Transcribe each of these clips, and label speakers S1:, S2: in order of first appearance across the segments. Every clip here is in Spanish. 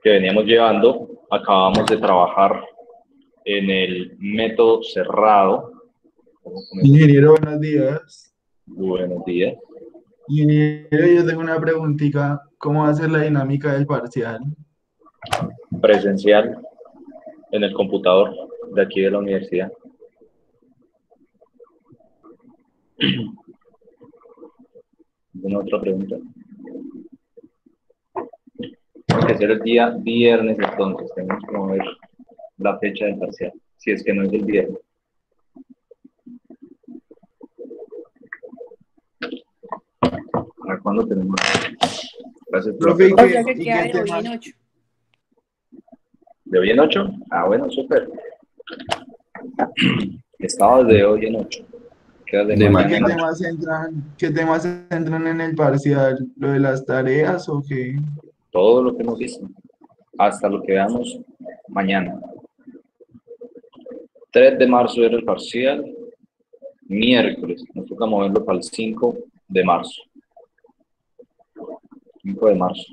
S1: que veníamos llevando, acabamos de trabajar en el método cerrado.
S2: Ingeniero, buenos días.
S1: Buenos días.
S2: Ingeniero, yo tengo una preguntita. ¿Cómo va a ser la dinámica del parcial?
S1: Presencial en el computador de aquí de la universidad. ¿Alguna otra pregunta? Tiene que ser el día viernes, entonces tenemos que mover la fecha del parcial, si es que no es el viernes. ¿Para cuándo tenemos? Gracias por la
S2: Profe,
S1: pregunta.
S2: ¿y qué
S3: De hoy en
S2: temas?
S3: 8.
S1: ¿De hoy en 8? Ah, bueno, súper. Estaba de hoy en 8. Queda de
S4: De
S2: ¿Y
S1: mañana
S2: qué
S1: en 8.
S2: temas entran en el parcial? ¿Lo de las tareas o qué?
S1: Todo lo que hemos visto, hasta lo que veamos mañana. 3 de marzo era el parcial, miércoles, nos toca moverlo para el 5 de marzo. 5 de marzo.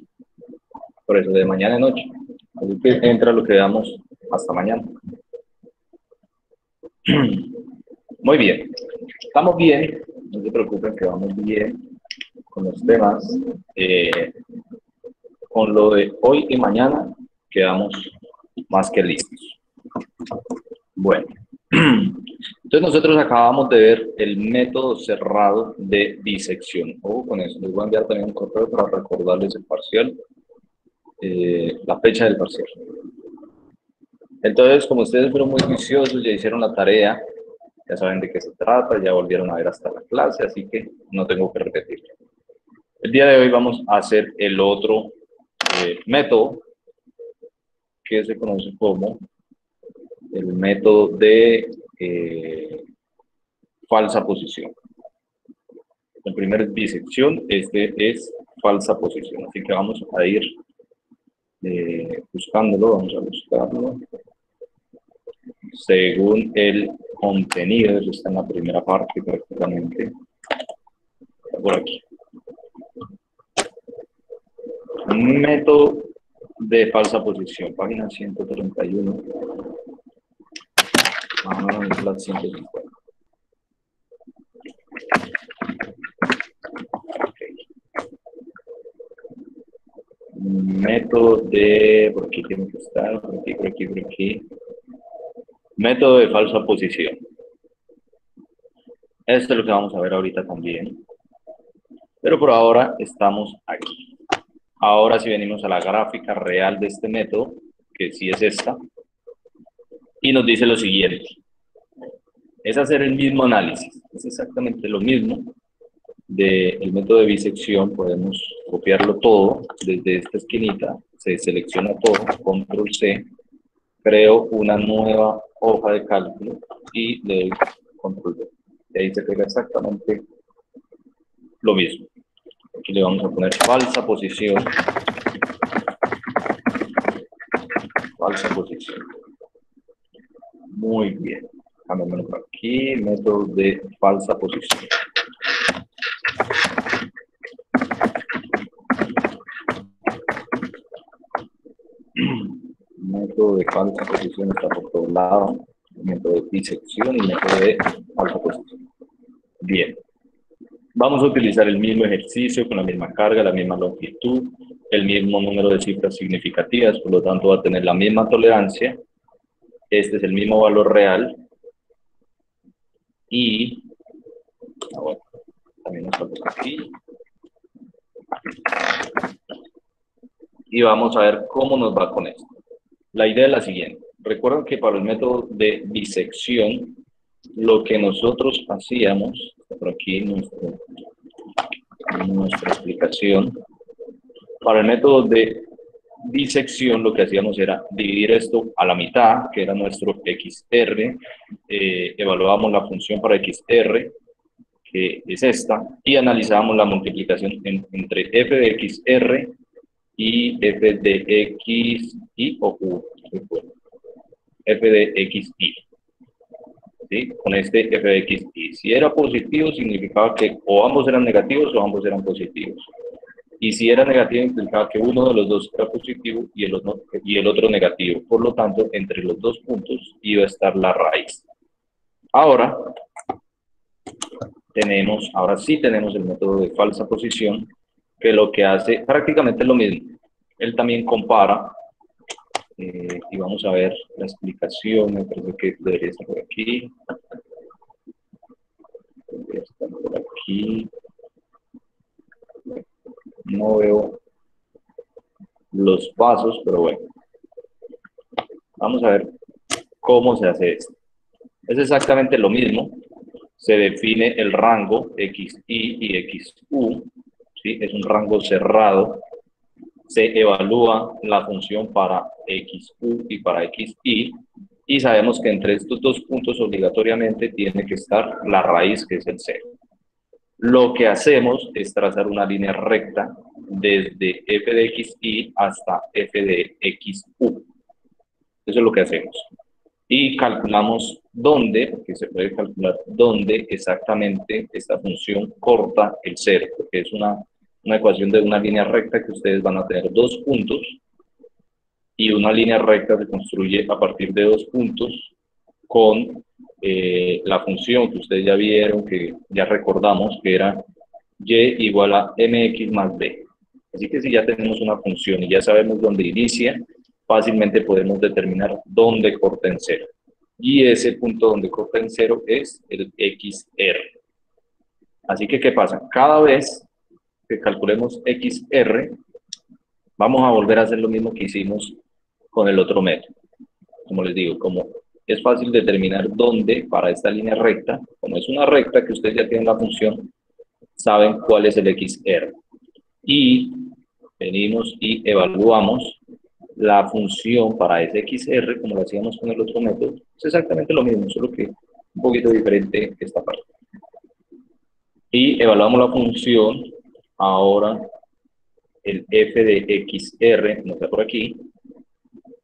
S1: Por eso, de mañana en 8. Así que entra lo que veamos hasta mañana. Muy bien. Estamos bien, no se preocupen que vamos bien con los temas. Con lo de hoy y mañana quedamos más que listos. Bueno, entonces nosotros acabamos de ver el método cerrado de disección. Con eso, les voy a enviar también un correo para recordarles el parcial, la fecha del parcial. Entonces, como ustedes fueron muy juiciosos, ya hicieron la tarea, ya saben de qué se trata, ya volvieron a ver hasta la clase, así que no tengo que repetir. El día de hoy vamos a hacer el otro método, que se conoce como el método de falsa posición. El primero es disección, este es falsa posición, así que vamos a ir buscándolo, vamos a buscarlo según el contenido. Eso está en la primera parte prácticamente, por aquí. Un método de falsa posición, página 131, más la 150. Método de, por aquí tiene que estar, por aquí, por aquí, por aquí. Método de falsa posición. Esto es lo que vamos a ver ahorita también. Pero por ahora estamos aquí. Ahora si venimos a la gráfica real de este método, que sí es esta, y nos dice lo siguiente. Es hacer el mismo análisis. Es exactamente lo mismo del método de bisección. Podemos copiarlo todo desde esta esquinita. Se selecciona todo, control C, creo una nueva hoja de cálculo y le doy control V. Y ahí se pega exactamente lo mismo. Aquí le vamos a poner falsa posición. Falsa posición. Muy bien. Cambiémoslo por aquí. Método de falsa posición. Método de falsa posición está por todos lados. Método de disección y método de falsa posición. Bien. Vamos a utilizar el mismo ejercicio con la misma carga, la misma longitud, el mismo número de cifras significativas, por lo tanto va a tener la misma tolerancia. Este es el mismo valor real. Y, bueno, también nos falta aquí. Y vamos a ver cómo nos va con esto. La idea es la siguiente. Recuerden que para el método de disección, lo que nosotros hacíamos, por aquí nuestra explicación, para el método de disección lo que hacíamos era dividir esto a la mitad, que era nuestro XR, evaluábamos la función para XR, que es esta, y analizábamos la multiplicación entre f de XR y f de XY o U, f de XY. ¿Sí? Con este f de XY. Si era positivo, significaba que o ambos eran negativos o ambos eran positivos. Y si era negativo, implicaba que uno de los dos era positivo y el otro negativo. Por lo tanto, entre los dos puntos iba a estar la raíz. Ahora sí tenemos el método de falsa posición, que lo que hace prácticamente lo mismo. Él también compara, y vamos a ver la explicación, me parece que debería estar por aquí. Debería estar por aquí. No veo los pasos, pero bueno. Vamos a ver cómo se hace esto. Es exactamente lo mismo. Se define el rango XI y XU, ¿sí? Es un rango cerrado. Se evalúa la función para XU y para XI, y sabemos que entre estos dos puntos obligatoriamente tiene que estar la raíz, que es el 0. Lo que hacemos es trazar una línea recta desde f de xi hasta f de xu. Eso es lo que hacemos. Y calculamos dónde, porque se puede calcular dónde exactamente esta función corta el 0, porque es una ecuación de una línea recta que ustedes van a tener dos puntos, y una línea recta se construye a partir de dos puntos con la función que ustedes ya vieron, que ya recordamos, que era y igual a mx más b. Así que si ya tenemos una función y ya sabemos dónde inicia, fácilmente podemos determinar dónde corta en 0. Y ese punto donde corta en 0 es el XR. Así que, ¿qué pasa? Cada vez que calculemos XR, vamos a volver a hacer lo mismo que hicimos con el otro método. Como les digo, como es fácil determinar dónde para esta línea recta, como es una recta que ustedes ya tienen la función, saben cuál es el XR. Y venimos y evaluamos la función para ese XR, como lo hacíamos con el otro método. Es exactamente lo mismo, solo que un poquito diferente esta parte. Y evaluamos la función, ahora el f de XR, no está por aquí,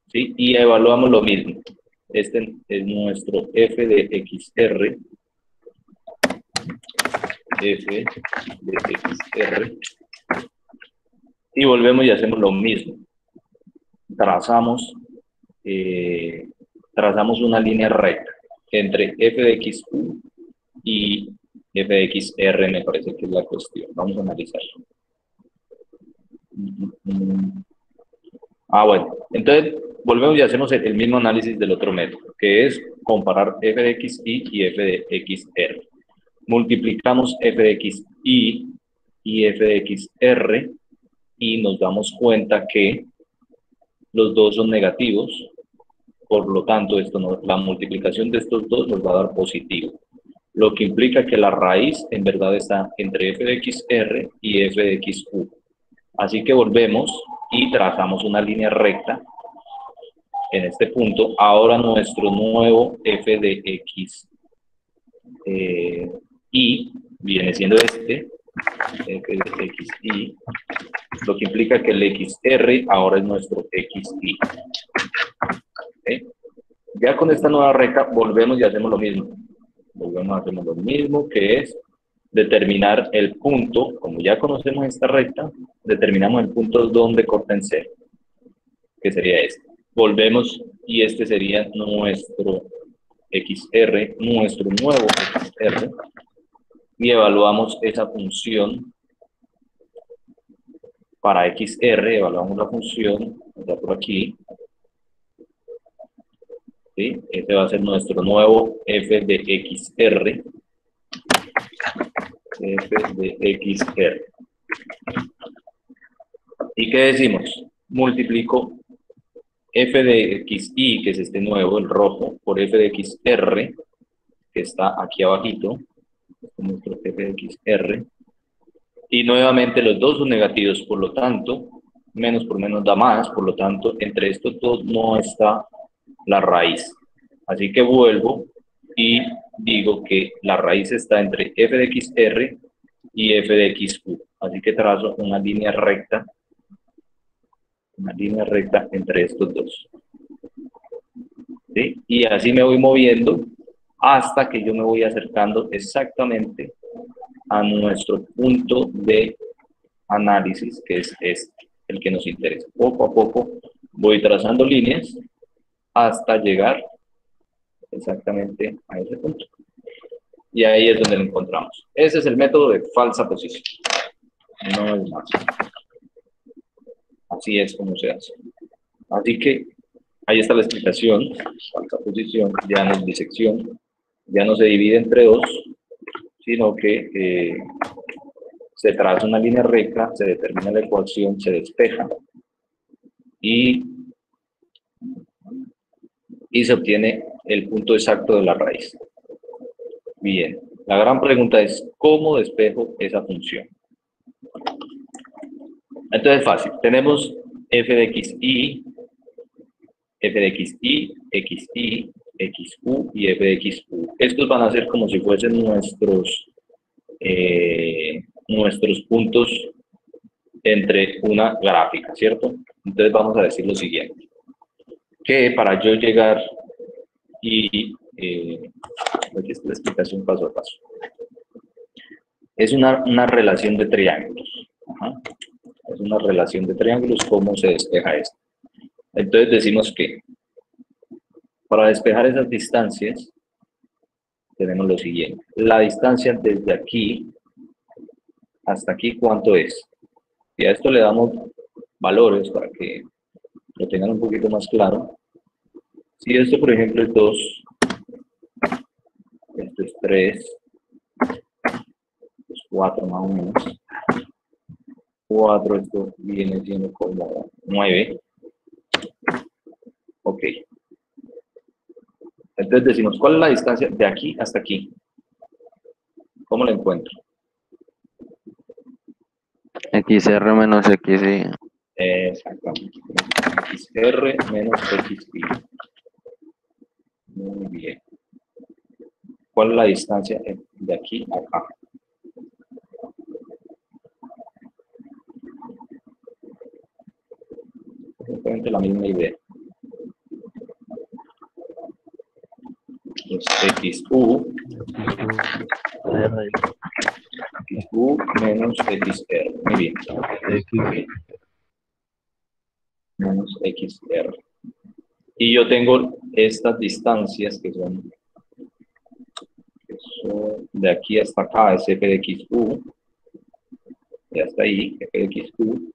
S1: ¿sí? Y evaluamos lo mismo. Este es nuestro f de XR, f de XR, y volvemos y hacemos lo mismo. Trazamos una línea recta entre f de xu y f de xr, me parece que es la cuestión. Vamos a analizarlo. Bueno, entonces volvemos y hacemos el mismo análisis del otro método, que es comparar f de xi y f de xr. Multiplicamos f de xi y f de xr y nos damos cuenta que los dos son negativos. Por lo tanto, la multiplicación de estos dos nos va a dar positivo, lo que implica que la raíz en verdad está entre f de xr y f de xu. Así que volvemos y trazamos una línea recta en este punto. Ahora nuestro nuevo f de x y viene siendo este, f de xi, lo que implica que el xr ahora es nuestro xi. ¿Okay? Ya con esta nueva recta volvemos y hacemos lo mismo. Hacemos lo mismo, que es determinar el punto. Como ya conocemos esta recta, determinamos el punto donde corta en 0, que sería este. Volvemos y este sería nuestro XR, nuestro nuevo XR, y evaluamos esa función para XR, evaluamos la función, está por aquí. ¿Sí? Este va a ser nuestro nuevo f de XR. F de XR. ¿Y qué decimos? Multiplico f de xi, que es este nuevo, el rojo, por f de xr, que está aquí abajito. Este es nuestro f de xr. Y nuevamente los dos son negativos, por lo tanto, menos por menos da más, por lo tanto, entre estos dos no está la raíz. Así que vuelvo y digo que la raíz está entre f de xr y f de xu. Así que trazo una línea recta entre estos dos. ¿Sí? Y así me voy moviendo hasta que yo me voy acercando exactamente a nuestro punto de análisis, que es este, el que nos interesa. Poco a poco voy trazando líneas hasta llegar exactamente a ese punto. Y ahí es donde lo encontramos. Ese es el método de falsa posición. No es más. Así es como se hace. Así que ahí está la explicación. Falsa posición, ya no es disección, ya no se divide entre dos, sino que se traza una línea recta, se determina la ecuación, se despeja y se obtiene el punto exacto de la raíz. Bien, la gran pregunta es, ¿cómo despejo esa función? Entonces es fácil, tenemos f de xy, xy, xu y f de xu. Estos van a ser como si fuesen nuestros puntos entre una gráfica, ¿cierto? Entonces vamos a decir lo siguiente, que para yo llegar y aquí está la explicación paso a paso. Es una relación de triángulos. Ajá. Es una relación de triángulos, ¿cómo se despeja esto? Entonces decimos que para despejar esas distancias tenemos lo siguiente. La distancia desde aquí hasta aquí, ¿cuánto es? Y a esto le damos valores para que lo tengan un poquito más claro. Si esto, por ejemplo, es 2, esto es 3, es 4 más o menos. 4, esto viene siendo como 9. Ok. Entonces decimos, ¿cuál es la distancia de aquí hasta aquí? ¿Cómo la encuentro?
S3: XR menos XY.
S1: Exactamente. XR menos XY. Muy bien. ¿Cuál es la distancia de aquí a acá? Exactamente la misma idea. Es XU. XU menos XR. Muy bien. Menos XR. Y yo tengo estas distancias que son de aquí hasta acá, es f de xu, y hasta ahí, f de xu,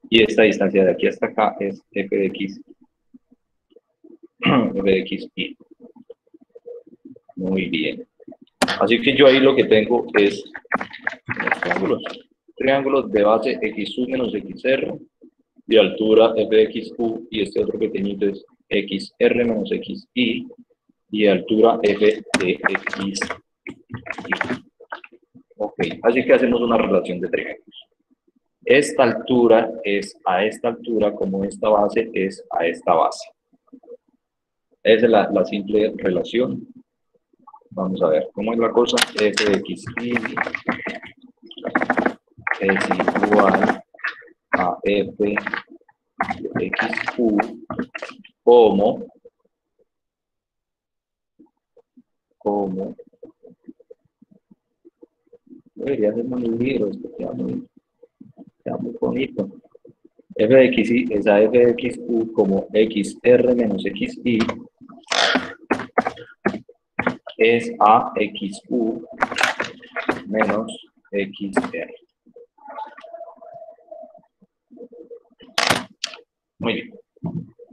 S1: y esta distancia de aquí hasta acá es f de xy. Muy bien. Así que yo ahí lo que tengo es triángulos de base xu menos xr, de altura f de xu, y este otro pequeñito es xr menos xy, y de altura f de xy. Ok, así que hacemos una relación de triángulos. Esta altura es a esta altura como esta base es a esta base. Esa es la simple relación. Vamos a ver cómo es la cosa. F de xy es igual a f de xu como debería ser muy ligero, esto queda muy bonito. F de xy es a f de xu como xr menos xy es a xu menos xr. Muy bien.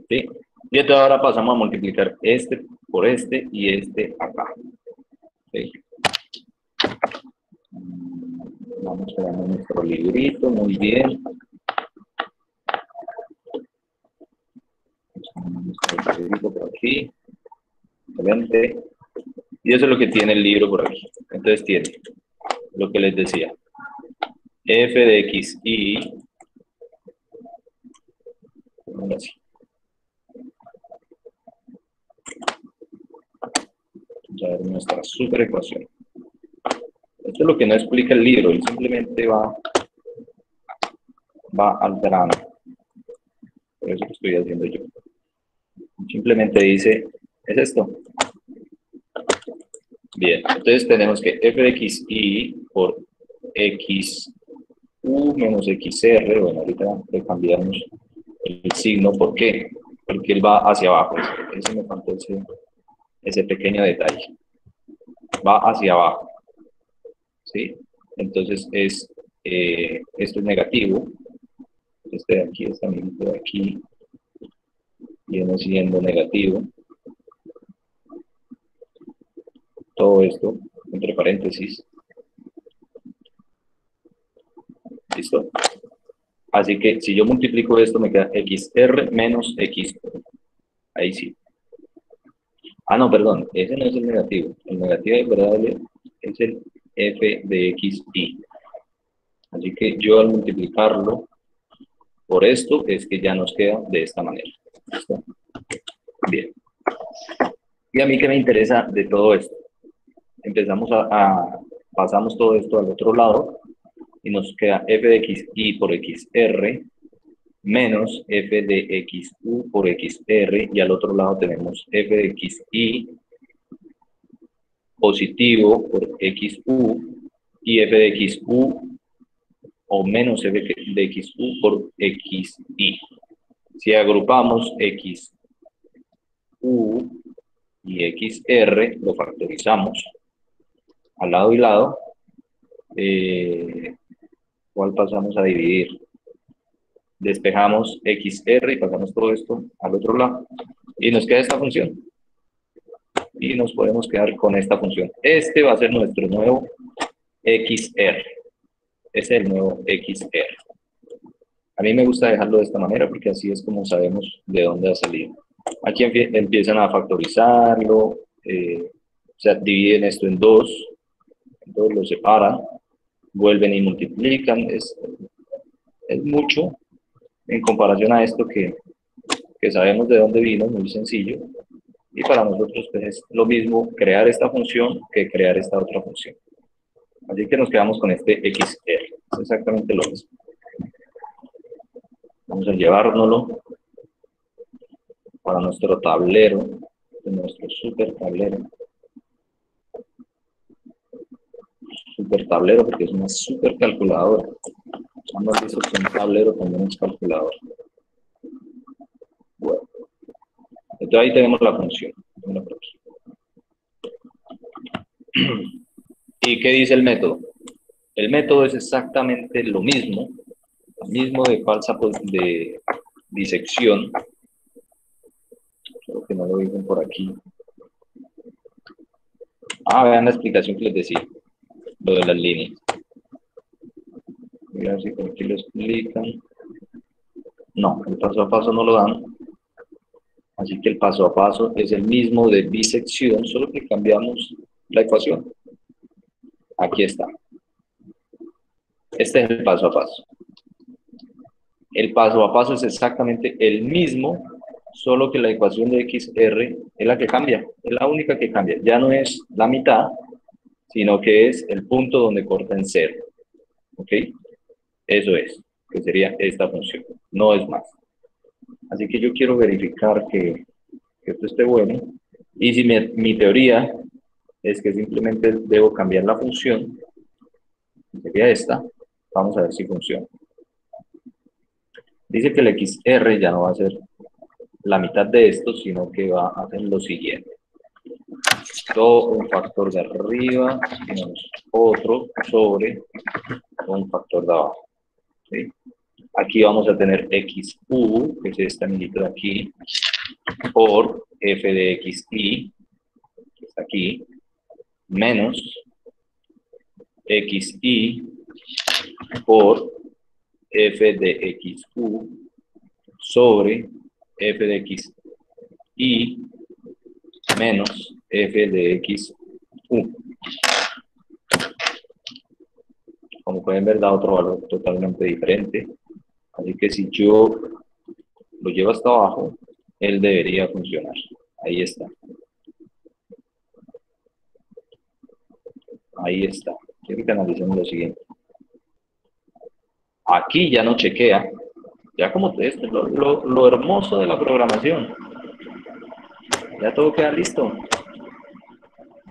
S1: ¿Sí? Y entonces ahora pasamos a multiplicar este por este y este acá. ¿Sí? Vamos a ver nuestro librito, muy bien. Nuestro librito por aquí. Excelente. Y eso es lo que tiene el libro por aquí. Entonces tiene lo que les decía. F de xy. Así. Vamos a ver nuestra super ecuación. Esto es lo que no explica el libro, él simplemente va alterando. Por eso lo estoy haciendo yo. Simplemente dice, ¿es esto? Bien, entonces tenemos que f de xy por xu XU menos XR. Bueno, ahorita le cambiamos el signo. ¿Por qué? Porque él va hacia abajo. Ese me faltó ese pequeño detalle. Va hacia abajo. ¿Sí? Entonces esto es negativo. Este de aquí, esta amiguito de aquí, viene siendo negativo. Todo esto entre paréntesis. ¿Listo? Así que si yo multiplico esto, me queda XR menos X. Ahí sí. Ah, no, perdón, ese no es el negativo. El negativo de verdad es el f de xy. Así que yo al multiplicarlo por esto es que ya nos queda de esta manera. ¿Listo? Bien. ¿Y a mí qué me interesa de todo esto? Empezamos pasamos todo esto al otro lado y nos queda f de xy por xr menos f de xu por xr, y al otro lado tenemos f de xy positivo por xu y f de xu o menos f de xu por xy. Si agrupamos xu y xr, lo factorizamos al lado y lado, ¿cuál pasamos a dividir? Despejamos xr y pasamos todo esto al otro lado y nos queda esta función. Y nos podemos quedar con esta función. Este va a ser nuestro nuevo XR. Ese es el nuevo XR. A mí me gusta dejarlo de esta manera porque así es como sabemos de dónde ha salido. Aquí empiezan a factorizarlo, o sea, dividen esto en dos, entonces lo separan, vuelven y multiplican. Es mucho en comparación a esto que sabemos de dónde vino, muy sencillo. Y para nosotros pues, es lo mismo crear esta función que crear esta otra función. Así que nos quedamos con este XR. Es exactamente lo mismo. Vamos a llevárnoslo para nuestro tablero, nuestro super tablero. Super tablero porque es una super calculadora. Hemos visto que un tablero también es calculador. Bueno. Entonces ahí tenemos la función. ¿Y qué dice el método? El método es exactamente lo mismo de falsa de disección. Creo que no lo dicen por aquí. Vean la explicación que les decía, lo de las líneas. Voy a ver si por aquí lo explican. No, el paso a paso no lo dan. Así que el paso a paso es el mismo de bisección, solo que cambiamos la ecuación. Aquí está. Este es el paso a paso. El paso a paso es exactamente el mismo, solo que la ecuación de XR es la que cambia, es la única que cambia. Ya no es la mitad, sino que es el punto donde corta en cero. ¿Ok? Eso es, que sería esta función, no es más. Así que yo quiero verificar que esto esté bueno. Y si mi teoría es que simplemente debo cambiar la función, sería esta, vamos a ver si funciona. Dice que el XR ya no va a ser la mitad de esto, sino que va a hacer lo siguiente. Todo un factor de arriba menos otro sobre un factor de abajo. ¿Sí? Aquí vamos a tener XU, que es esta amiguito de aquí, por f de xy, que está aquí, menos xy por f de xu sobre f de xy menos f de xu. Como pueden ver, da otro valor totalmente diferente. Así que si yo lo llevo hasta abajo, él debería funcionar. Ahí está. Ahí está. Quiero que analicemos lo siguiente. Aquí ya no chequea. Ya como esto es lo hermoso de la programación. Ya todo queda listo.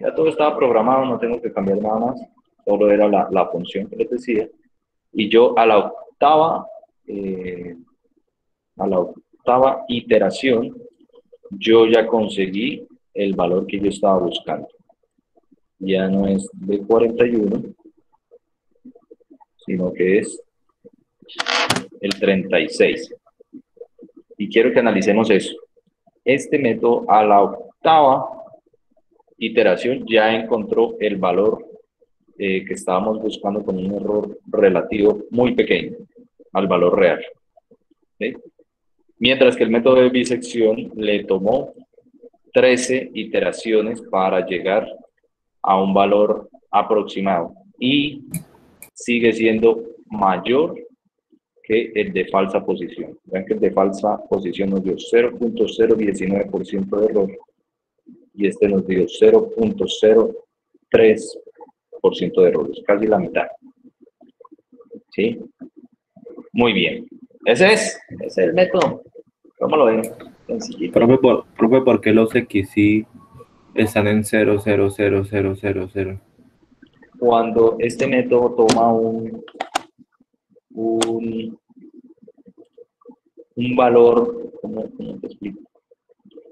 S1: Ya todo estaba programado, no tengo que cambiar nada más. Solo era la función que les decía. Y yo a la octava iteración, yo ya conseguí el valor que yo estaba buscando. Ya no es de 41, sino que es el 36. Y quiero que analicemos eso. Este método a la octava iteración ya encontró el valor que estábamos buscando con un error relativo muy pequeño al valor real. ¿Sí? Mientras que el método de bisección le tomó 13 iteraciones para llegar a un valor aproximado y sigue siendo mayor que el de falsa posición. Vean que el de falsa posición nos dio 0.019% de error y este nos dio 0.03% de errores, casi la mitad. ¿Sí? Muy bien. Ese es el método. ¿Cómo lo ven? Sencillito.
S4: Profe, ¿por qué los XY están en 0,00000?
S1: Cuando este método toma un valor, ¿cómo te explico?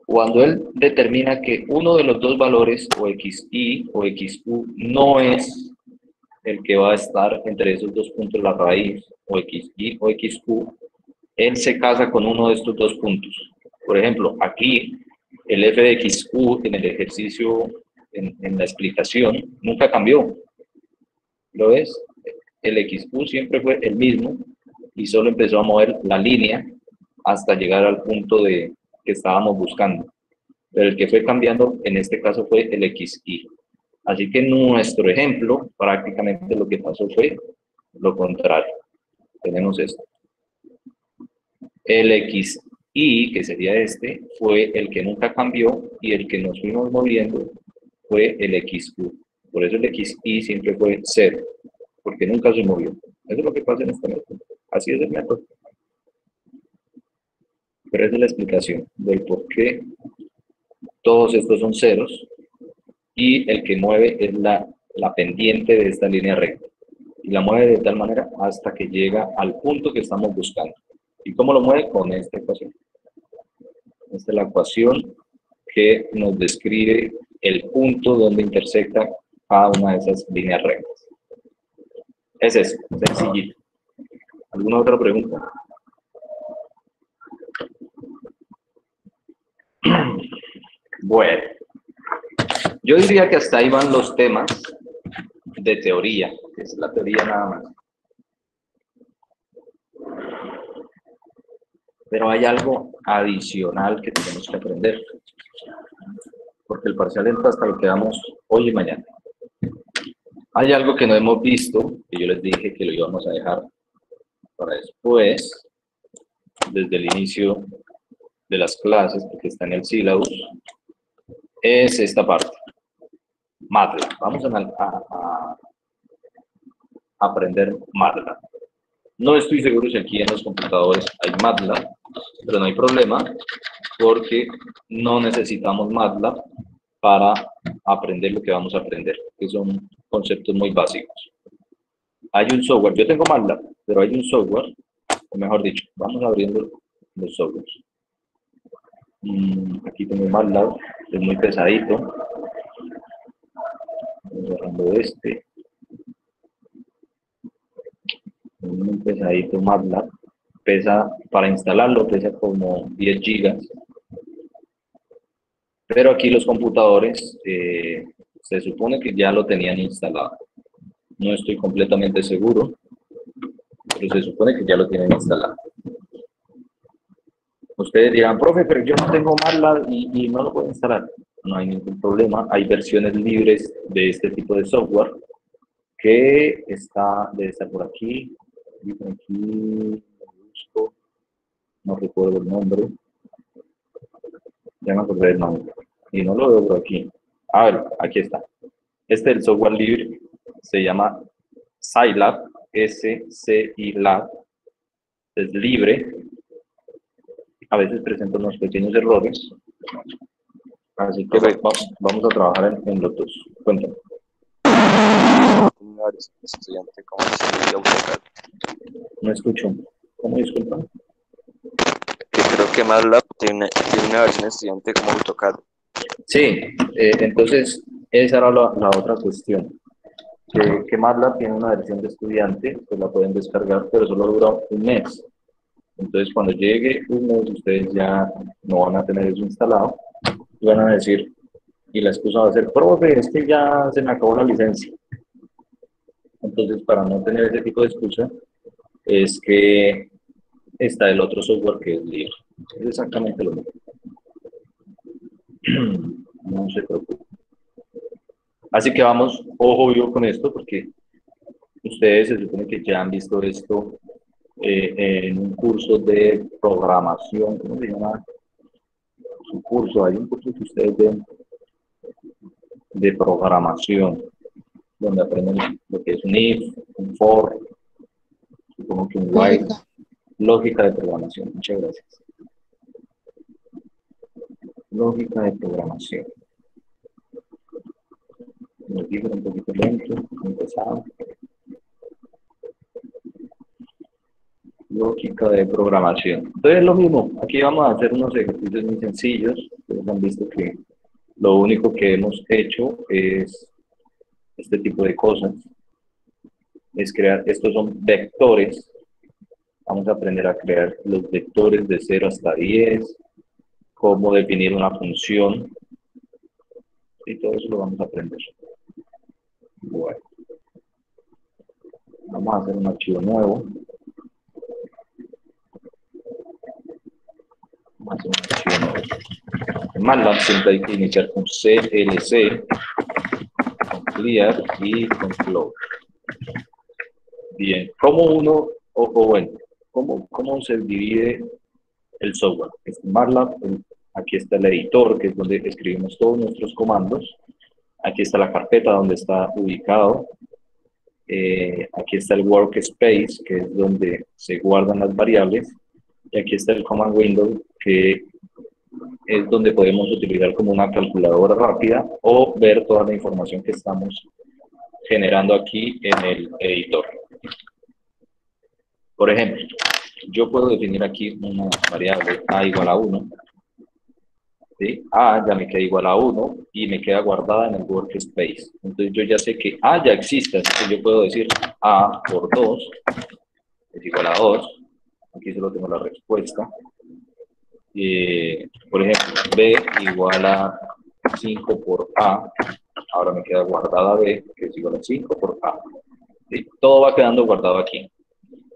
S1: Cuando él determina que uno de los dos valores, o XY o XU, no es el que va a estar entre esos dos puntos, la raíz, o XY o XU, él se casa con uno de estos dos puntos. Por ejemplo, aquí, el f de XU en el ejercicio, en la explicación, nunca cambió. ¿Lo ves? El XU siempre fue el mismo y solo empezó a mover la línea hasta llegar al punto que estábamos buscando. Pero el que fue cambiando en este caso fue el XY. Así que en nuestro ejemplo, prácticamente lo que pasó fue lo contrario. Tenemos esto. El XY, que sería este, fue el que nunca cambió y el que nos fuimos moviendo fue el XU. Por eso el XY siempre fue 0, porque nunca se movió. Eso es lo que pasa en este método. Así es el método. Pero esa es la explicación del por qué todos estos son ceros y el que mueve es la pendiente de esta línea recta. Y la mueve de tal manera hasta que llega al punto que estamos buscando. ¿Y cómo lo mueve? Con esta ecuación. Esta es la ecuación que nos describe el punto donde intersecta cada una de esas líneas rectas. Es eso, sencillito. ¿Alguna otra pregunta? Bueno, yo diría que hasta ahí van los temas de teoría, que es la teoría nada más. Pero hay algo adicional que tenemos que aprender, porque el parcial entra hasta lo que damos hoy y mañana. Hay algo que no hemos visto, que yo les dije que lo íbamos a dejar para después, desde el inicio de las clases, porque está en el syllabus, es esta parte, MATLAB. Vamos a aprender MATLAB. No estoy seguro si aquí en los computadores hay MATLAB, pero no hay problema, porque no necesitamos MATLAB para aprender lo que vamos a aprender, que son conceptos muy básicos. Hay un software, yo tengo MATLAB, pero hay un software, o mejor dicho, vamos abriendo los softwares. Aquí tengo MATLAB, es muy pesadito. Vamos agarrando este. Muy pesadito MATLAB. Pesa, para instalarlo, pesa como 10 gigas. Pero aquí los computadores se supone que ya lo tenían instalado. No estoy completamente seguro, pero se supone que ya lo tienen instalado. Ustedes dirán, profe, pero yo no tengo MATLAB y no lo puedo instalar. No hay ningún problema. Hay versiones libres de este tipo de software que debe estar por aquí. Aquí busco, no recuerdo el nombre. Ya me acordé del nombre. Y no lo veo por aquí. A ver, aquí está. Este es el software libre. Se llama Scilab, S-C-I-Lab. Es libre. A veces presenta unos pequeños errores. Así que vamos a trabajar en los dos. Cuéntame.
S5: una versión de estudiante como si AutoCAD.
S1: No escucho. ¿Cómo disculpa?
S5: Que creo que MATLAB tiene una versión de estudiante como AutoCAD.
S1: Sí, entonces esa era la otra cuestión. Que MATLAB tiene una versión de estudiante, pues la pueden descargar, pero solo dura un mes. Entonces cuando llegue un mes, ustedes ya no van a tener eso instalado y van a decir, y la excusa va a ser, profe, es que ya se me acabó la licencia. Entonces, para no tener ese tipo de excusa, es que está el otro software que es libre. Es exactamente lo mismo. No se preocupe. Así que vamos, ojo vivo con esto, porque ustedes se supone que ya han visto esto en un curso de programación. ¿Cómo se llama su curso? Hay un curso que ustedes ven de programación, donde aprenden lo que es un if, un for, supongo que un while, lógica de programación. Muchas gracias. Lógica de programación. Nos dijo un poquito lento, muy pesado. Lógica de programación. Entonces es lo mismo. Aquí vamos a hacer unos ejercicios muy sencillos. Ustedes han visto que lo único que hemos hecho es este tipo de cosas. Es crear, estos son vectores. Vamos a aprender a crear los vectores de 0 hasta 10, cómo definir una función. Y todo eso lo vamos a aprender. Bueno. Vamos a hacer un archivo nuevo. Vamos a hacer un archivo nuevo. En MATLAB siempre hay que iniciar con CLC, con clear y con float. Bien, ¿cómo uno, bueno, cómo se divide el software? En MATLAB, aquí está el editor, que es donde escribimos todos nuestros comandos. Aquí está la carpeta donde está ubicado. Aquí está el workspace, que es donde se guardan las variables. Y aquí está el command window, que es donde podemos utilizar como una calculadora rápida o ver toda la información que estamos generando aquí en el editor. Por ejemplo, yo puedo definir aquí una variable a igual a 1. ¿Sí? A ya me queda igual a 1 y me queda guardada en el workspace. Entonces yo ya sé que A ya existe, así que yo puedo decir A por 2 es igual a 2. Aquí solo tengo la respuesta. Por ejemplo, B igual a 5 por A. Ahora me queda guardada B, que es igual a 5 por A. ¿Sí? Todo va quedando guardado aquí.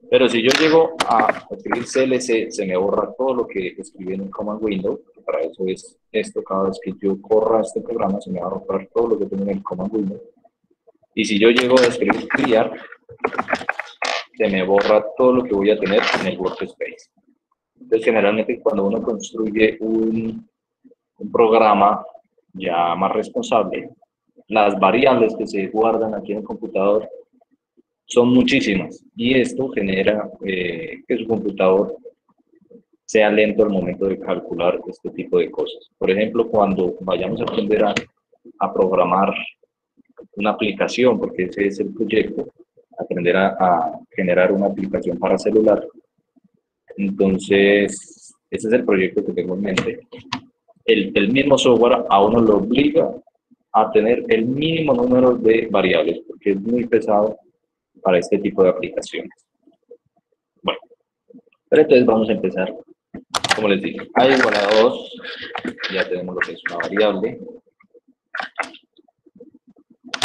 S1: Pero si yo llego a escribir CLC, se me borra todo lo que escribí en el command window. Para eso es esto, cada vez que yo corra este programa, se me va a borrar todo lo que tengo en el command window. Y si yo llego a escribir clear, se me borra todo lo que voy a tener en el workspace. Entonces, generalmente, cuando uno construye un programa ya más responsable, las variables que se guardan aquí en el computador son muchísimas, y esto genera que su computador sea lento al momento de calcular este tipo de cosas. Por ejemplo, cuando vayamos a aprender a programar una aplicación, porque ese es el proyecto, aprender a generar una aplicación para celular. Entonces, ese es el proyecto que tengo en mente. El mismo software a uno lo obliga a tener el mínimo número de variables, porque es muy pesado para este tipo de aplicaciones. Bueno, pero entonces vamos a empezar. Como les digo, A igual a 2, ya tenemos lo que es una variable.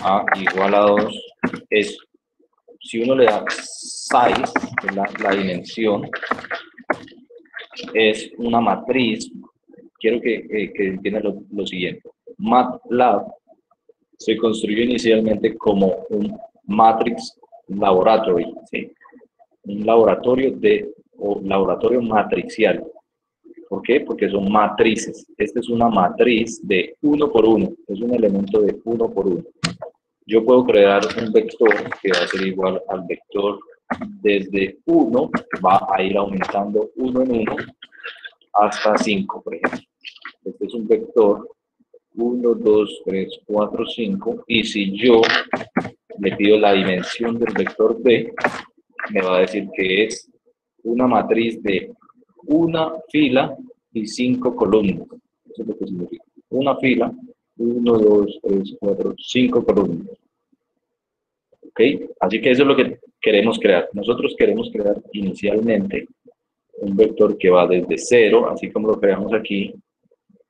S1: A igual a 2 es, si uno le da size, que es la dimensión, es una matriz. Quiero que entiendan lo siguiente. MATLAB se construyó inicialmente como un matrix laboratory, ¿sí? Un laboratorio laboratorio matricial. ¿Por qué? Porque son matrices. Esta es una matriz de 1 por 1, es un elemento de 1 por 1. Yo puedo crear un vector que va a ser igual al vector desde 1, va a ir aumentando 1 en 1 hasta 5, por ejemplo. Este es un vector 1, 2, 3, 4, 5, y si yo le pido la dimensión del vector D, me va a decir que es una matriz de una fila y 5 columnas. Eso es lo que significa. Una fila, 1, 2, 3, 4, 5 columnas. ¿Ok? Así que eso es lo que queremos crear. Nosotros queremos crear inicialmente un vector que va desde 0, así como lo creamos aquí,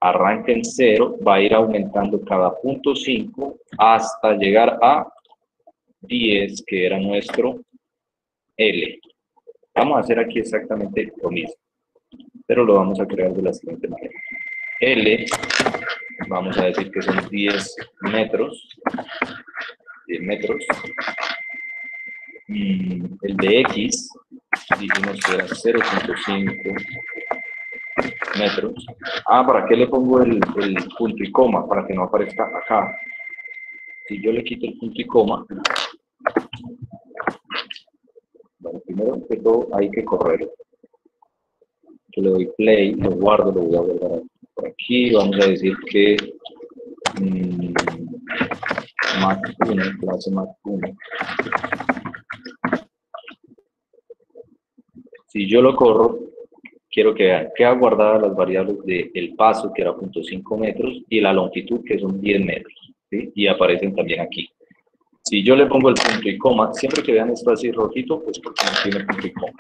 S1: arranca en 0, va a ir aumentando cada punto 5 hasta llegar a 10, que era nuestro L. Vamos a hacer aquí exactamente lo mismo, pero lo vamos a crear de la siguiente manera. L, vamos a decir que son 10 metros. 10 metros. El de X, dijimos que era 0.5 metros. ¿Para qué le pongo el punto y coma? Para que no aparezca acá. Si yo le quito el punto y coma, bueno, primero que todo hay que correr. Yo le doy play, lo guardo, lo voy a guardar por aquí. Vamos a decir que Mac 1, clase Mac 1. Si yo lo corro, quiero que vean, queda guardadas las variables del paso, que era 0.5 metros, y la longitud, que son 10 metros, ¿sí? Y aparecen también aquí. Si yo le pongo el punto y coma, siempre que vean esto así rojito, pues porque no tiene punto y coma.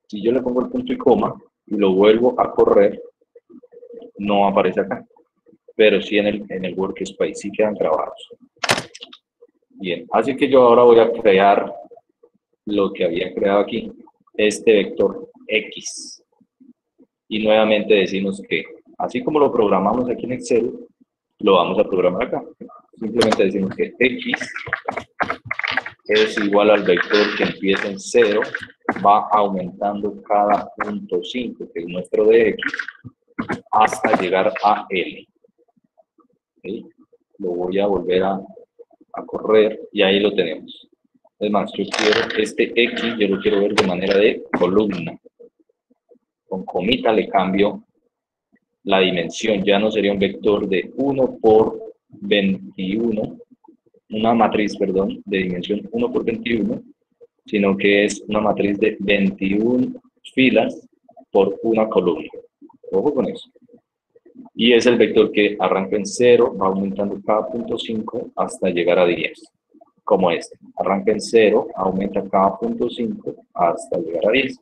S1: Si yo le pongo el punto y coma y lo vuelvo a correr, no aparece acá, pero sí en el workspace, sí quedan grabados. Bien, así que yo ahora voy a crear lo que había creado aquí, este vector X. Y nuevamente decimos que, así como lo programamos aquí en Excel, lo vamos a programar acá. Simplemente decimos que X es igual al vector que empieza en 0, va aumentando cada punto 5, que es nuestro de X, hasta llegar a L. ¿Sí? Lo voy a volver a correr y ahí lo tenemos. Es más, yo quiero este X, yo lo quiero ver de manera de columna. Con comita le cambio la dimensión, ya no sería un vector de 1 por 21, una matriz, perdón, de dimensión 1 por 21, sino que es una matriz de 21 filas por una columna. Ojo con eso. Y es el vector que arranca en 0, va aumentando cada punto 5 hasta llegar a 10. Como este. Arranca en 0, aumenta cada punto 5 hasta llegar a 10.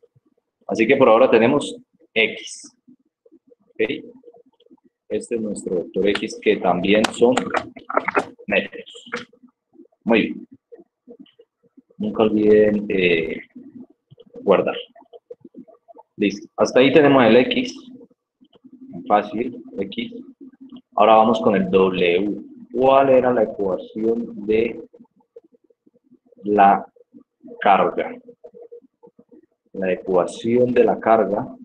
S1: Así que por ahora tenemos X. ¿Okay? Este es nuestro vector X, que también son metros. Muy bien. Nunca olviden guardar. Listo. Hasta ahí tenemos el X. Fácil, X. Ahora vamos con el W. ¿Cuál era la ecuación de la carga? La ecuación de la carga,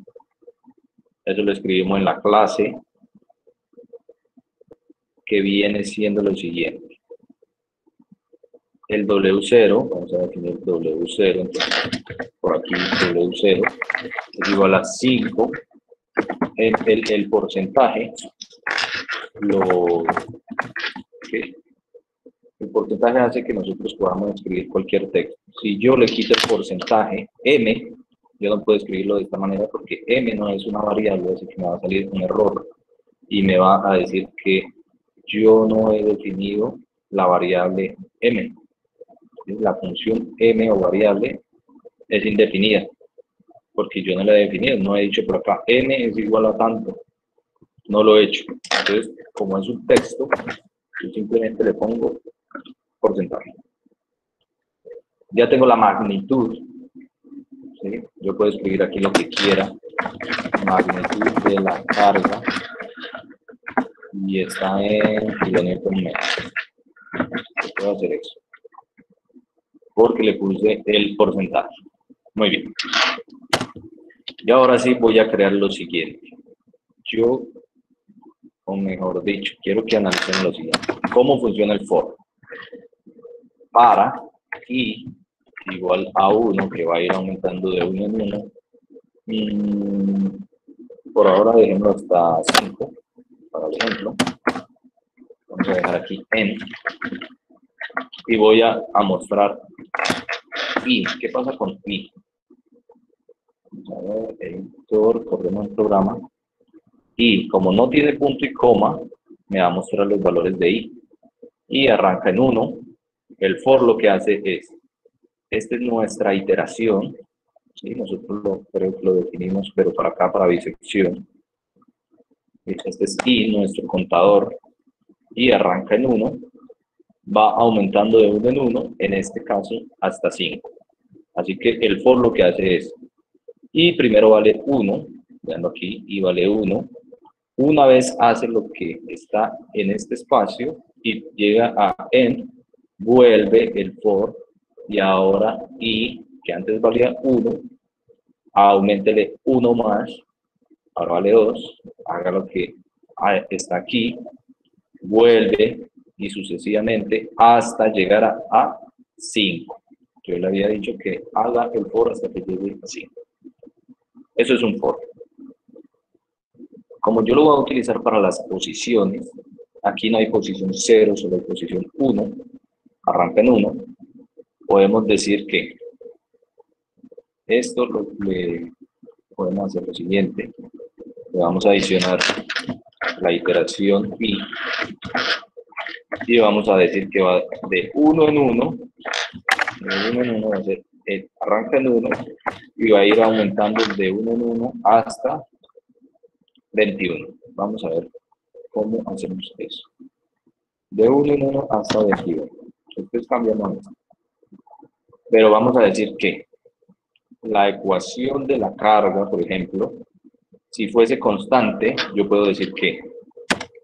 S1: eso lo escribimos en la clase, que viene siendo lo siguiente. El W0, vamos a definir W0, entonces, por aquí W0 es igual a 5, el porcentaje, el porcentaje hace que nosotros podamos escribir cualquier texto. Si yo le quito el porcentaje, M, yo no puedo escribirlo de esta manera porque M no es una variable, así que me va a salir un error y me va a decir que yo no he definido la variable M. La función M o variable es indefinida porque yo no la he definido, no he dicho por acá M es igual a tanto, no lo he hecho. Entonces, como es un texto, yo simplemente le pongo porcentaje. Ya tengo la magnitud, ¿sí? Yo puedo escribir aquí lo que quiera, magnitud de la carga, y está en kilonewton metros. Puedo hacer eso, porque le puse el porcentaje. Muy bien. Y ahora sí voy a crear lo siguiente. Yo, o mejor dicho, quiero que analicen lo siguiente. ¿Cómo funciona el for? Para i igual a 1, que va a ir aumentando de 1 en 1. Por ahora dejémoslo hasta 5, para el ejemplo. Vamos a dejar aquí n. y voy a mostrar I. ¿Qué pasa con I? A ver, editor, corremos el programa. Y como no tiene punto y coma, me va a mostrar los valores de I. Y arranca en 1. El for lo que hace es, esta es nuestra iteración, ¿sí? Nosotros creo que lo definimos, pero para acá, para bisección. Este es I, nuestro contador, y arranca en 1, va aumentando de 1 en 1, en este caso hasta 5. Así que el for lo que hace es, y primero vale 1, veanlo aquí, y vale 1. Una vez hace lo que está en este espacio y llega a end, vuelve el for y ahora i, que antes valía 1, auméntele 1 más, ahora vale 2, haga lo que está aquí, vuelve y sucesivamente hasta llegar a 5. Yo le había dicho que haga el for hasta que llegue a 5. Eso es un for. Como yo lo voy a utilizar para las posiciones, aquí no hay posición 0, solo hay posición 1, arranca en 1, podemos decir que esto le podemos hacer lo siguiente, le vamos a adicionar la iteración i y vamos a decir que va de 1 en 1, de 1 en 1 va a ser, arranca en 1 y va a ir aumentando de 1 en 1 hasta 21. Vamos a ver cómo hacemos eso. De 1 en 1 hasta 21. Después cambiamos esto. Pero vamos a decir que la ecuación de la carga, por ejemplo, si fuese constante, yo puedo decir que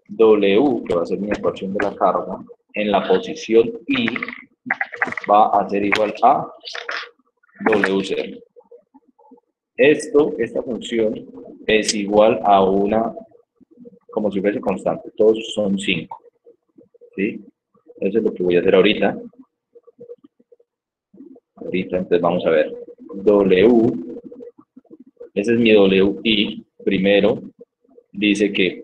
S1: W, que va a ser mi ecuación de la carga, en la posición I va a ser igual a W0. Esta función es igual a una, como si fuese constante, todos son 5. ¿Sí? Eso es lo que voy a hacer ahorita. Entonces vamos a ver. W, ese es mi WI. Primero, dice que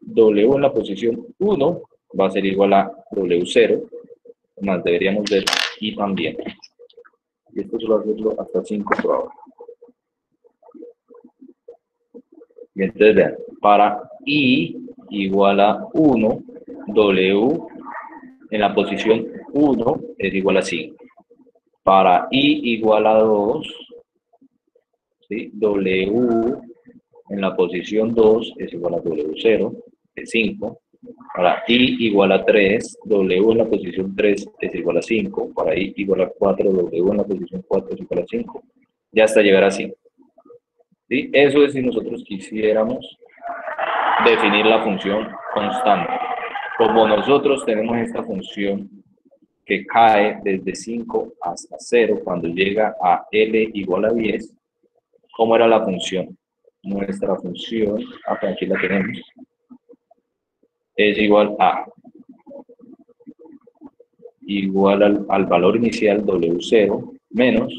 S1: W en la posición 1 va a ser igual a W0, más deberíamos ver I también. Y esto solo hacerlo hasta 5 por ahora. Y entonces vean, para I igual a 1, W en la posición 1 es igual a 5. Para I igual a 2, ¿sí? W en la posición 2 es igual a W0, es 5. Para I igual a 3, W en la posición 3 es igual a 5. Para I igual a 4, W en la posición 4 es igual a 5. Ya hasta llegar a 5. ¿Sí? Eso es si nosotros quisiéramos definir la función constante. Como nosotros tenemos esta función que cae desde 5 hasta 0 cuando llega a L igual a 10, ¿cómo era la función? Nuestra función, aquí la tenemos, es igual a al valor inicial W0 menos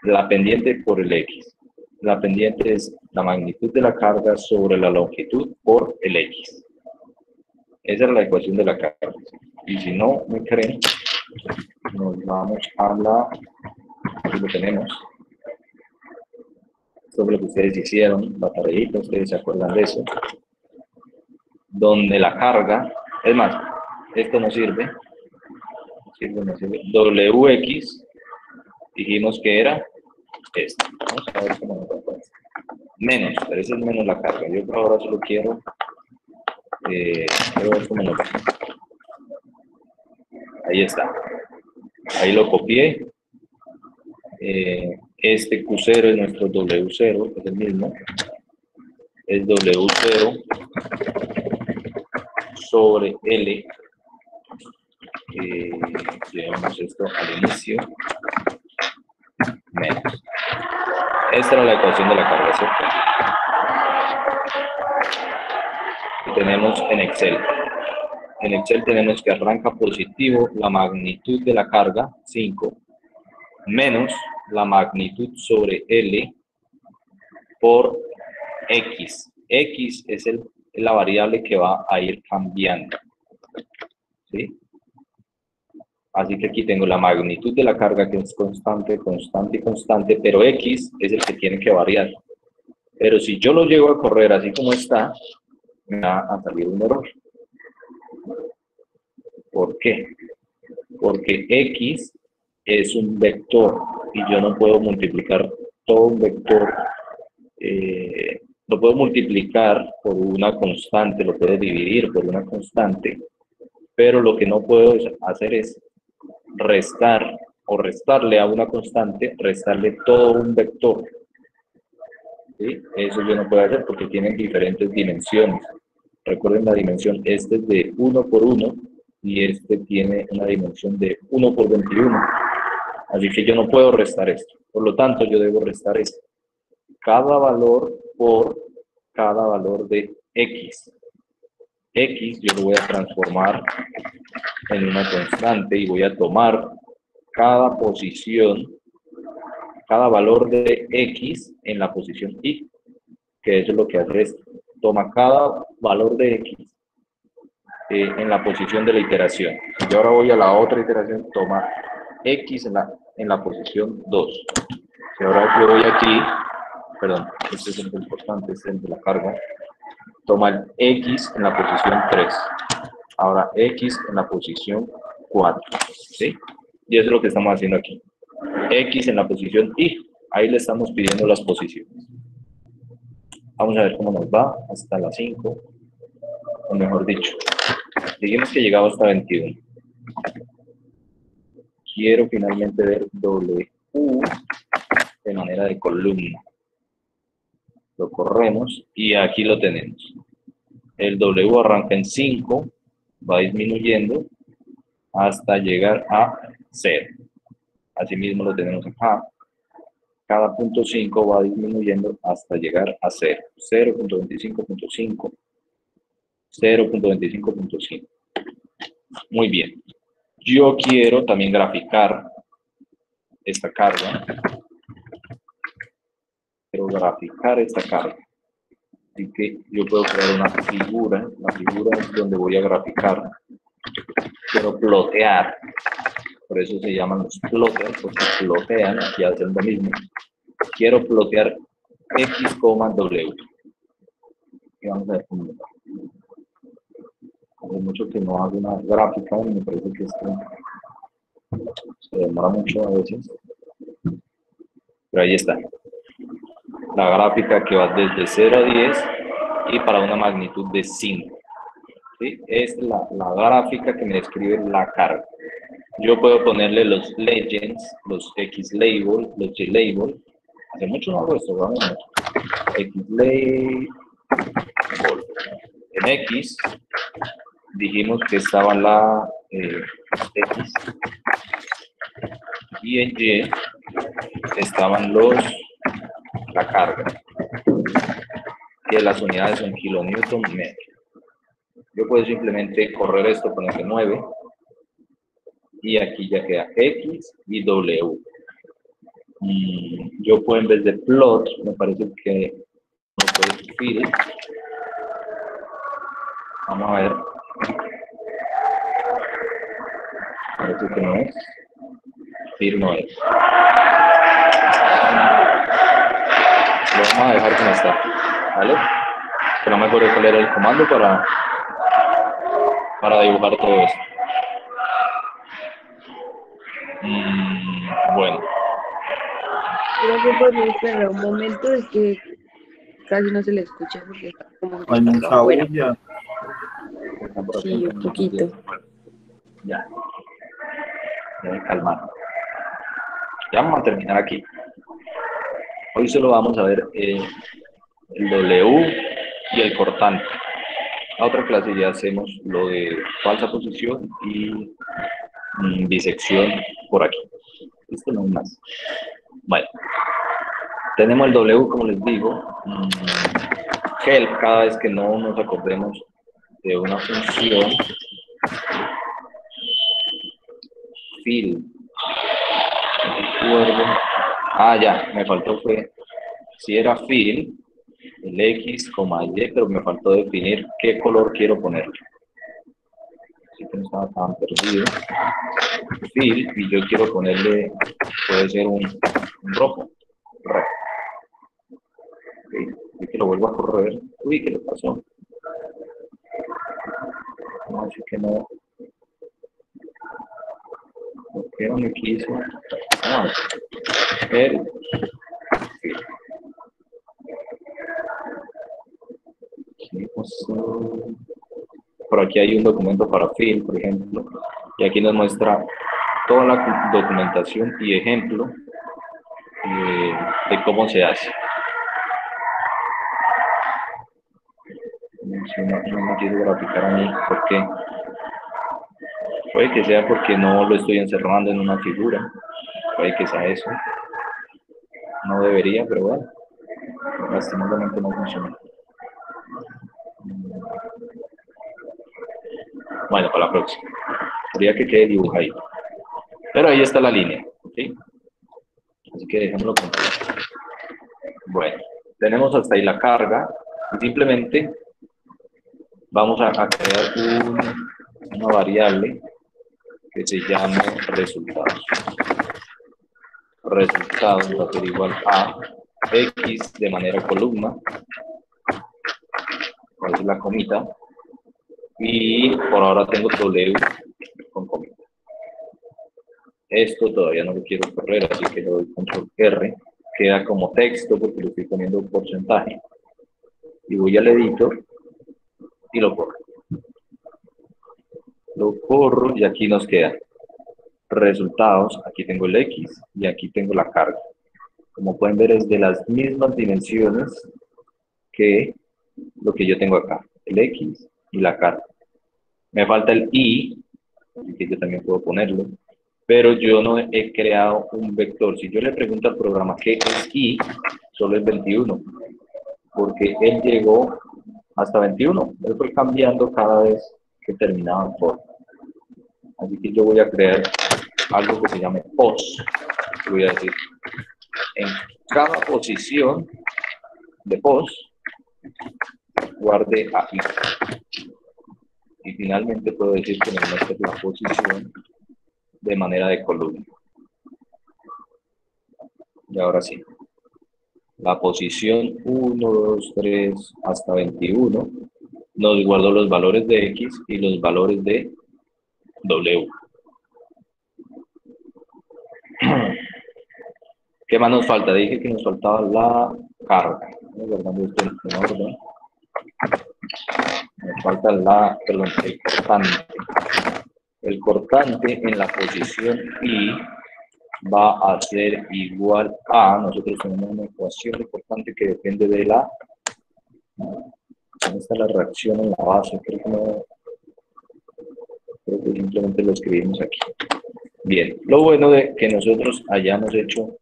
S1: la pendiente por el X. La pendiente es la magnitud de la carga sobre la longitud por el X. Esa es la ecuación de la carga. Y si no me creen, nos vamos a la... Aquí lo tenemos. Esto es lo que ustedes hicieron, la tareita, ustedes se acuerdan de eso. Donde la carga, es más, esto no sirve. No sirve. WX, dijimos que era esto. Vamos a ver cómo nos va. Menos, pero ese es menos la carga. Yo por ahora solo quiero ver cómo nos va. Ahí está. Ahí lo copié. Este Q0 es nuestro W0, es el mismo. Es W0 sobre L. Llevamos esto al inicio. Menos. Esta era la ecuación de la carga, ¿cierto? Y tenemos en Excel. En Excel tenemos que arranca positivo la magnitud de la carga, 5, menos la magnitud sobre L por X. X es la variable que va a ir cambiando. ¿Sí? Así que aquí tengo la magnitud de la carga que es constante, constante y constante, pero X es el que tiene que variar. Pero si yo lo llego a correr así como está, me va a salir un error. ¿Por qué? Porque X es un vector y yo no puedo multiplicar todo un vector, lo puedo multiplicar por una constante, lo puedo dividir por una constante, pero lo que no puedo hacer es restar o restarle a una constante, restarle todo un vector. ¿Sí? Eso yo no puedo hacer porque tienen diferentes dimensiones. Recuerden la dimensión, este es de 1 por 1 y este tiene una dimensión de 1 por 21. Así que yo no puedo restar esto. Por lo tanto, yo debo restar esto. Cada valor por cada valor de X. X yo lo voy a transformar en una constante y voy a tomar cada posición, cada valor de X en la posición Y, que eso es lo que hace esto. Toma cada valor de X en la posición de la iteración. Y ahora voy a la otra iteración, toma X en la posición 2. Y ahora yo voy aquí, perdón, este es el importante, este es el de la carga. Toma el X en la posición 3. Ahora X en la posición 4. ¿Sí? Y eso es lo que estamos haciendo aquí. X en la posición Y. Ahí le estamos pidiendo las posiciones. Vamos a ver cómo nos va hasta las 5. O mejor dicho, dijimos que llegaba hasta 21. Quiero finalmente ver W de manera de columna. Lo corremos y aquí lo tenemos. El W arranca en 5, va disminuyendo hasta llegar a 0. Asimismo lo tenemos acá. Cada punto 5 va disminuyendo hasta llegar a 0. 0.25.5. 0.25.5. Muy bien. Yo quiero también graficar esta carga. Quiero graficar esta carga. Así que yo puedo crear una figura. La figura es donde voy a graficar. Quiero plotear. Por eso se llaman los plotters, porque plotean y hacen lo mismo. Quiero plotear X, W. Y vamos a ver cómo va. Hace mucho que no hago una gráfica y me parece que esto se demora mucho a veces. Pero ahí está. La gráfica que va desde 0 a 10 y para una magnitud de 5. ¿Sí? Es la gráfica que me describe la carga. Yo puedo ponerle los legends, los X-label, los Y-label. Hace mucho no hago esto, vamos a ver. X-label. En X dijimos que estaba la X y en Y estaban la carga. Y las unidades son kilonewton metro. Yo puedo simplemente correr esto, ponerle 9. Y aquí ya queda X y W. Yo puedo en vez de plot, me parece que no puedo fill. Vamos a ver. Parece que no es. Fill no es. Lo vamos a dejar como está. ¿Vale? Pero no me acuerdo cuál era el comando para dibujar todo esto. Bueno.
S6: Creo que podemos esperar un momento, es que casi no se le escucha porque está como que
S2: Hay
S6: está
S2: mucha
S6: afuera.
S2: bulla.
S6: Sí, un poquito.
S1: Ya. Deben calmar. Ya vamos a terminar aquí. Hoy solo vamos a ver el W y el cortante. La otra clase ya hacemos lo de falsa posición y bisección por aquí. Esto no es más. Bueno, tenemos el W, como les digo. Help cada vez que no nos acordemos de una función. Fill. Recuerdo. Ya, me faltó fue, si era fill, el X, Y, pero me faltó definir qué color quiero ponerle. así que no estaba tan perdido. Fill, y yo quiero ponerle, puede ser un rojo. Red. Okay. Y que lo vuelvo a correr. Uy, ¿qué le pasó? No, así que no. ¿Por qué no me quiso? No, el fill. ¿Qué pasó? Por aquí hay un documento para fill, por ejemplo, y aquí nos muestra toda la documentación y ejemplo de cómo se hace. No me quiero graficar a mí, porque puede que sea porque no lo estoy encerrando en una figura, puede que sea eso, no debería, pero bueno, lastimosamente no funciona. Bueno, para la próxima, quería que quede dibujadito, pero ahí está la línea, ¿ok? Así que dejémoslo completo. Bueno, tenemos hasta ahí la carga, y simplemente vamos a crear una variable que se llame resultados. Resultados va a ser igual a x de manera columna, por es la comita, y por ahora tengo w con comita. Esto todavía no lo quiero correr, así que le doy control R, queda como texto porque le estoy poniendo un porcentaje. Y voy al editor y lo corro. Lo corro y aquí nos queda resultados, aquí tengo el X y aquí tengo la carga. Como pueden ver es de las mismas dimensiones que lo que yo tengo acá, el X y la carga. Me falta el Y, así que yo también puedo ponerlo, pero yo no he creado un vector. Si yo le pregunto al programa qué es Y, solo es 21, porque él llegó hasta 21, él fue cambiando cada vez que terminaba en forma. Así que yo voy a crear algo que se llame pos. Voy a decir, en cada posición de pos, guarde a I. Y finalmente puedo decir que me muestre la posición de manera de columna. Y ahora sí. La posición 1, 2, 3 hasta 21 nos guardó los valores de X y los valores de W. ¿Qué más nos falta? Dije que nos faltaba la carga. Guardando esto en orden. Nos falta el cortante. El cortante en la posición I va a ser igual a, nosotros tenemos una ecuación de cortante que depende de la, ¿dónde está la reacción en la base? Creo que simplemente lo escribimos aquí. Bien, lo bueno de que nosotros hayamos hecho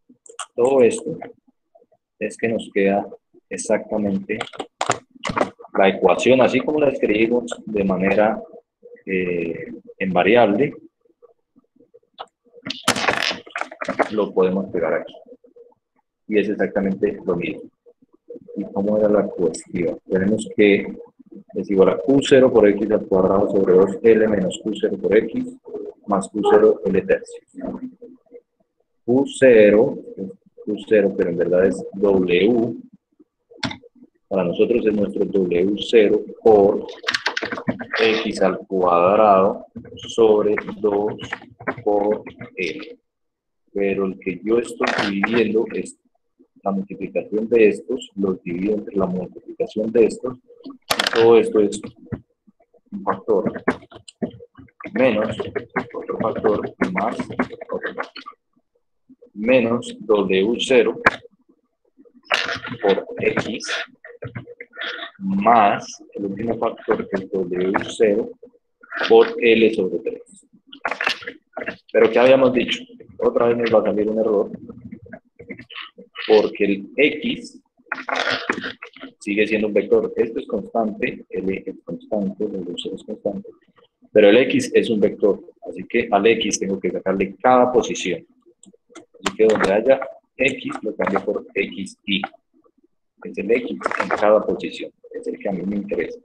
S1: todo esto es que nos queda exactamente la ecuación, así como la escribimos de manera en variable, lo podemos pegar aquí. Y es exactamente lo mismo. ¿Y cómo era la cuestión? Tenemos que es igual a Q0 por X al cuadrado sobre 2L menos Q0 por X más Q0 L tercios. Q0, pero en verdad es W. Para nosotros es nuestro W0 por X al cuadrado sobre 2 por L. Pero el que yo estoy dividiendo es la multiplicación de estos, los divido entre la multiplicación de estos, y todo esto es un factor menos otro factor más otro factor, menos W0 por X más el último factor que es W0 por L sobre 3. Pero ¿qué habíamos dicho? Otra vez nos va a salir un error porque el X sigue siendo un vector. Esto es constante, L es constante, W0 es constante, pero el X es un vector, así que al X tengo que sacarle cada posición. Así que donde haya X lo cambio por XY. Es el X en cada posición, es el que a mí me interesa.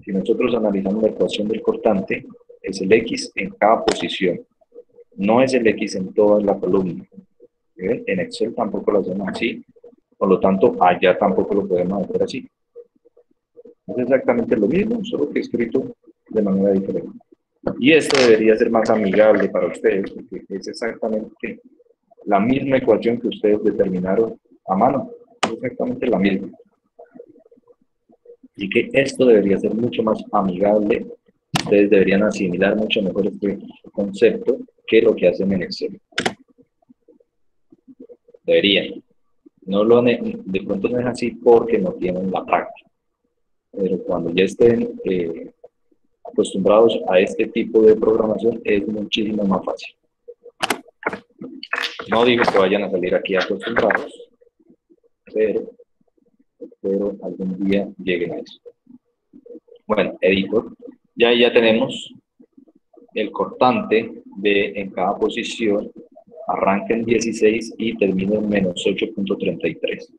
S1: Si nosotros analizamos la ecuación del cortante, es el X en cada posición. No es el X en toda la columna. ¿Sí? En Excel tampoco lo hacemos así. Por lo tanto, allá tampoco lo podemos hacer así. Es exactamente lo mismo, solo que escrito de manera diferente. Y esto debería ser más amigable para ustedes, porque es exactamente la misma ecuación que ustedes determinaron a mano. Es exactamente la misma. Así que esto debería ser mucho más amigable. Ustedes deberían asimilar mucho mejor este concepto que lo que hacen en Excel. Deberían. De pronto no es así porque no tienen la práctica. Pero cuando ya estén acostumbrados a este tipo de programación, es muchísimo más fácil. No digo que vayan a salir aquí acostumbrados, pero algún día lleguen a eso. Bueno, editor. Ya tenemos el cortante en cada posición. Arranca en 16 y termina en menos 8.33.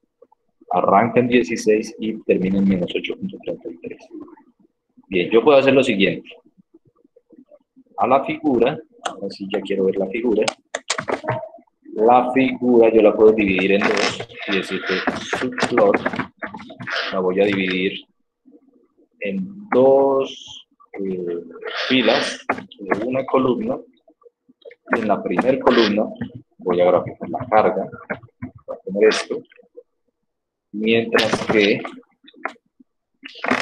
S1: Arranca en 16 y termina en menos 8.33. Bien, yo puedo hacer lo siguiente. A la figura, ahora sí ya quiero ver la figura. La figura yo la puedo dividir en dos y decir que subplot la voy a dividir en dos filas de una columna. En la primera columna voy a graficar la carga, voy a poner esto, mientras que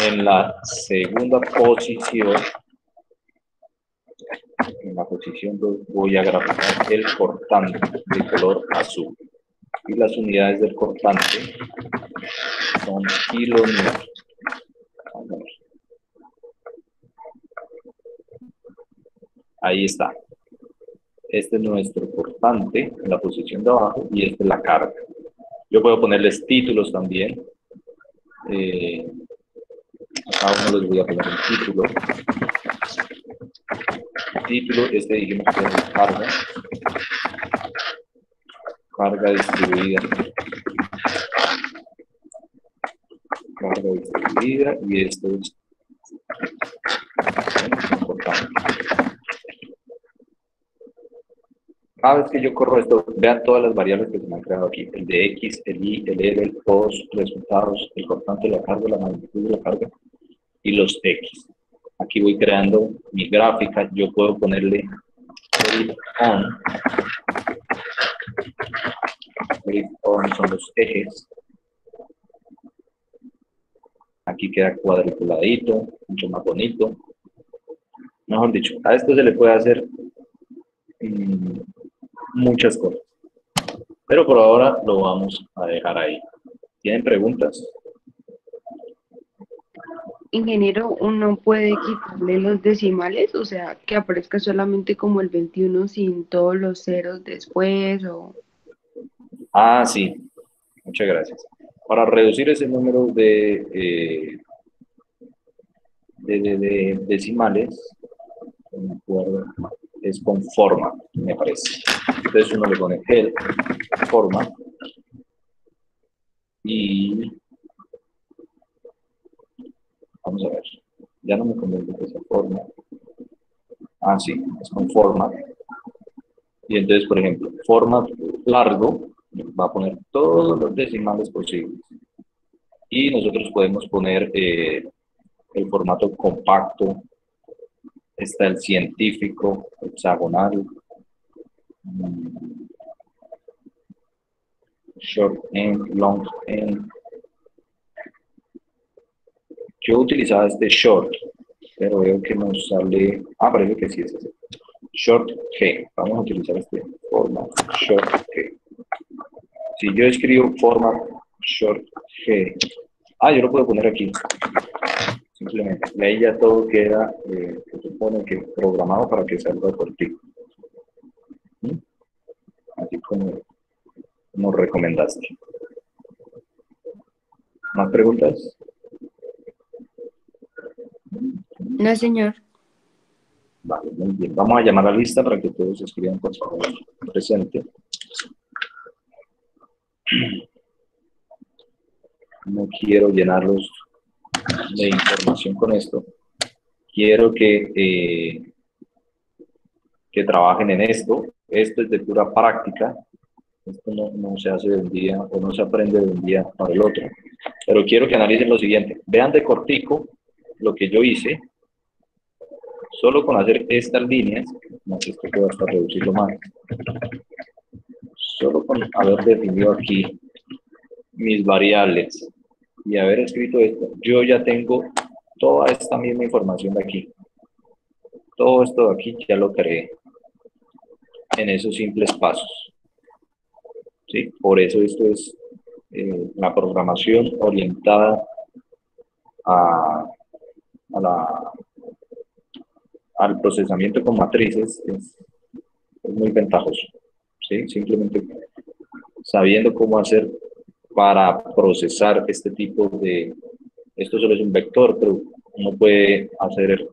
S1: en la segunda posición, en la posición 2, voy a graficar el cortante de color azul. Y las unidades del cortante son kilonewton. Ahí está. Este es nuestro cortante en la posición de abajo y esta es la carga. Yo puedo ponerles títulos también. A cada uno les voy a poner un título. Título, este dijimos que es carga. Carga distribuida. Carga distribuida y esto es importante. Cada vez que yo corro esto, vean todas las variables que se me han creado aquí. El de X, el Y, el R, el post, resultados, el cortante, la carga, la magnitud de la carga y los X. Aquí voy creando mi gráfica. Yo puedo ponerle edit on. Edit on son los ejes. Aquí queda cuadriculadito, mucho más bonito. Mejor dicho, a esto se le puede hacer muchas cosas. Pero por ahora lo vamos a dejar ahí. ¿Tienen preguntas?
S6: Ingeniero, ¿uno puede quitarle los decimales? O sea, que aparezca solamente como el 21 sin todos los ceros después o...
S1: Ah, sí. Muchas gracias. Para reducir ese número de decimales, no me acuerdo, es con forma, me parece. Entonces uno le pone el forma y vamos a ver, ya no me convence que sea forma. Ah, sí, es con forma. Y entonces, por ejemplo, forma largo, va a poner todos los decimales posibles. Y nosotros podemos poner el formato compacto. Está el científico, hexagonal, short end, long end. Yo utilizaba este short, pero veo que nos sale... Ah, parece que sí es ese. Short G. Vamos a utilizar este format short G. Si yo escribo format short G... Ah, yo lo puedo poner aquí. Simplemente. Y ahí ya todo queda, se supone que programado para que salga cortito. ¿Sí? Así como nos recomendaste. ¿Más preguntas?
S6: No, señor.
S1: Vale, muy bien. Vamos a llamar a la lista para que todos escriban, por favor, presente. No quiero llenarlos de información con esto. Quiero que que trabajen en esto. Esto es de pura práctica. Esto no se hace de un día o no se aprende de un día para el otro. Pero quiero que analicen lo siguiente. Vean de cortico lo que yo hice. Solo con hacer estas líneas, más esto puedo hasta reducirlo más. Solo con haber definido aquí mis variables y haber escrito esto, yo ya tengo toda esta misma información de aquí. Todo esto de aquí ya lo creé en esos simples pasos. ¿Sí? Por eso esto es la programación orientada al procesamiento con matrices es muy ventajoso. ¿Sí? Simplemente sabiendo cómo hacer para procesar este tipo de... Esto solo es un vector, pero uno puede hacer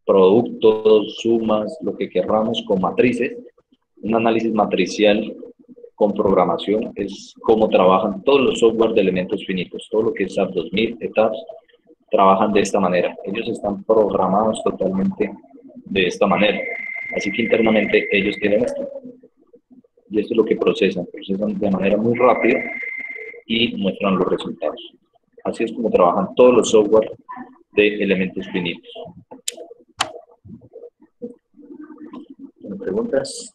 S1: productos, sumas, lo que querramos con matrices. Un análisis matricial con programación es cómo trabajan todos los software de elementos finitos. Todo lo que es SAP 2000, ETAPS, trabajan de esta manera. Ellos están programados totalmente de esta manera. Así que internamente ellos tienen esto. Y esto es lo que procesan de manera muy rápida y muestran los resultados. Así es como trabajan todos los software de elementos finitos. ¿Tienen preguntas?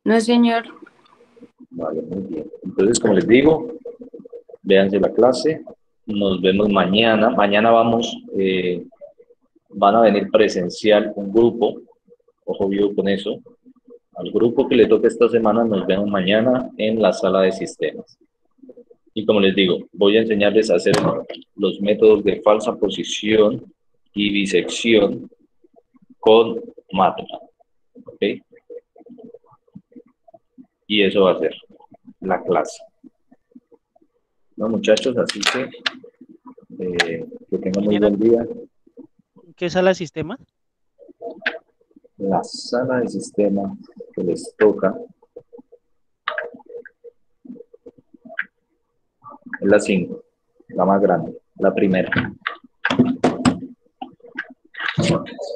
S6: No, señor.
S1: Vale, muy bien. Entonces, como les digo, véanse la clase. Nos vemos mañana. Mañana van a venir presencial un grupo. Ojo vivo con eso. Al grupo que le toque esta semana nos vemos mañana en la sala de sistemas. Y como les digo, voy a enseñarles a hacer los métodos de falsa posición y disección con MATLAB. ¿Ok? Y eso va a ser la clase. ¿No, muchachos? Así que tengan muy buen día.
S7: ¿Qué sala de sistema?
S1: La sala de sistema que les toca es la 5, la más grande, la primera.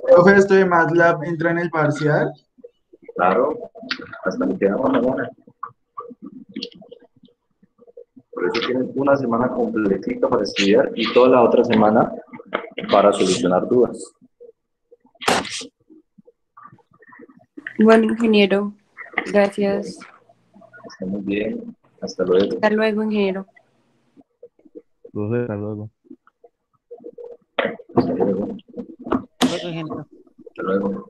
S2: Profe, esto de MATLAB entra en el parcial.
S1: Claro, hasta que quedamos mañana. Por eso tienen una semana completita para estudiar y toda la otra semana para solucionar dudas.
S6: Bueno, ingeniero. Gracias.
S1: Está muy bien. Hasta luego.
S6: Hasta luego, ingeniero.
S8: Hasta luego.
S1: Hasta luego.
S7: Luego, ingeniero.
S1: Hasta luego.